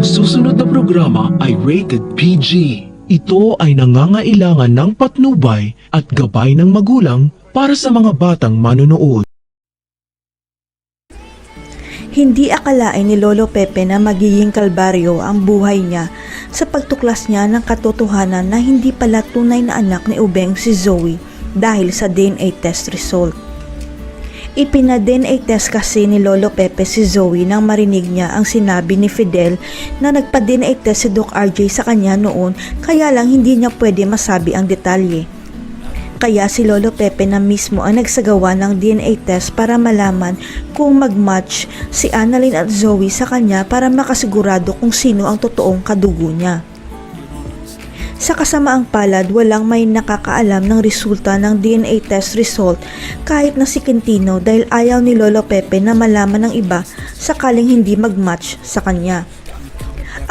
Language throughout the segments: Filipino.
Ang susunod na programa ay rated PG. Ito ay nangangailangan ng patnubay at gabay ng magulang para sa mga batang manonood. Hindi akalain ni Lolo Pepe na magiging kalbaryo ang buhay niya sa pagtuklas niya ng katotohanan na hindi pala tunay na anak ni Ubeng si Zoe dahil sa DNA test result. Ipina-DNA test kasi ni Lolo Pepe si Zoe nang marinig niya ang sinabi ni Fidel na nagpa-DNA test si Doc RJ sa kanya noon, kaya lang hindi niya pwede masabi ang detalye. Kaya si Lolo Pepe na mismo ang nagsagawa ng DNA test para malaman kung mag-match si Annalyn at Zoe sa kanya para makasigurado kung sino ang totoong kadugo niya. Sa kasamaang palad, walang may nakakaalam ng resulta ng DNA test result kahit na si Quintino dahil ayaw ni Lolo Pepe na malaman ng iba sakaling hindi mag-match sa kanya.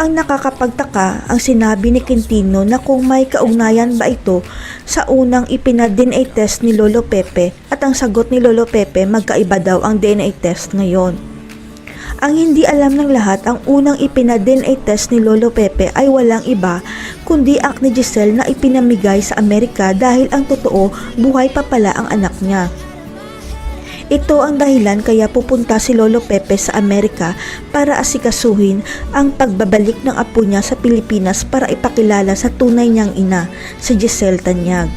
Ang nakakapagtaka ang sinabi ni Quintino na kung may kaugnayan ba ito sa unang ipina-DNA test ni Lolo Pepe at ang sagot ni Lolo Pepe magkaiba daw ang DNA test ngayon. Ang hindi alam ng lahat, ang unang ipina-DNA test ni Lolo Pepe ay walang iba kundi ang ni Giselle na ipinamigay sa Amerika dahil ang totoo buhay pa pala ang anak niya. Ito ang dahilan kaya pupunta si Lolo Pepe sa Amerika para asikasuhin ang pagbabalik ng apo niya sa Pilipinas para ipakilala sa tunay niyang ina, si Giselle Tanyag.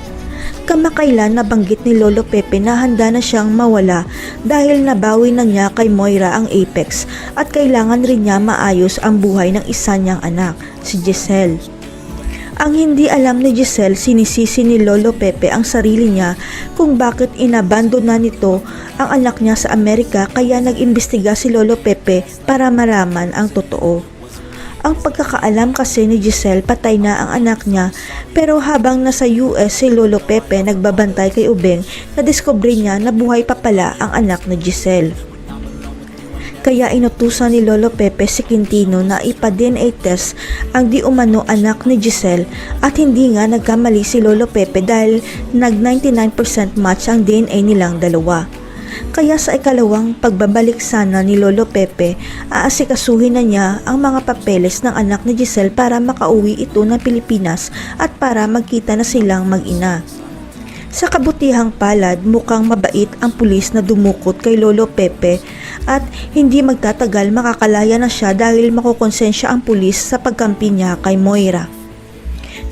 Kamakailan nabanggit ni Lolo Pepe na handa na siyang mawala dahil nabawi na niya kay Moira ang Apex at kailangan rin niya maayos ang buhay ng isa niyang anak, si Giselle. Ang hindi alam ni Giselle, sinisisi ni Lolo Pepe ang sarili niya kung bakit inabandona nito ang anak niya sa Amerika kaya nag-imbestiga si Lolo Pepe para malaman ang totoo. Ang pagkakaalam kasi ni Giselle, patay na ang anak niya, pero habang nasa US si Lolo Pepe nagbabantay kay Ubeng, nadiskubre niya na buhay pa pala ang anak ni Giselle. Kaya inutusan ni Lolo Pepe si Quintino na ipa-DNA test ang di umano anak ni Giselle at hindi nga nagkamali si Lolo Pepe dahil nag 99% match ang DNA nilang dalawa. Kaya sa ikalawang pagbabalik sana ni Lolo Pepe, aasikasuhin na niya ang mga papeles ng anak ni Giselle para makauwi ito ng Pilipinas at para magkita na silang mag-ina. Sa kabutihang palad, mukhang mabait ang pulis na dumukot kay Lolo Pepe at hindi magtatagal makakalaya na siya dahil makukonsensya ang pulis sa pagkampi niya kay Moira.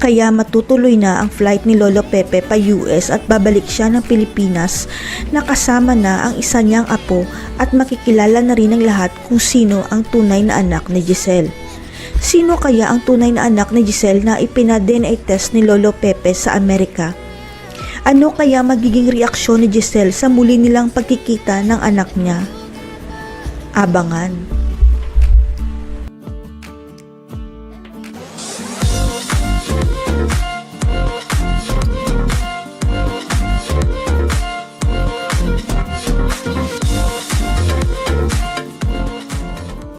Kaya matutuloy na ang flight ni Lolo Pepe pa US at babalik siya ng Pilipinas na kasama na ang isa niyang apo at makikilala na rin ng lahat kung sino ang tunay na anak ni Giselle. Sino kaya ang tunay na anak ni Giselle na ipina-DNA test ni Lolo Pepe sa Amerika? Ano kaya magiging reaksyon ni Giselle sa muli nilang pagkikita ng anak niya? Abangan.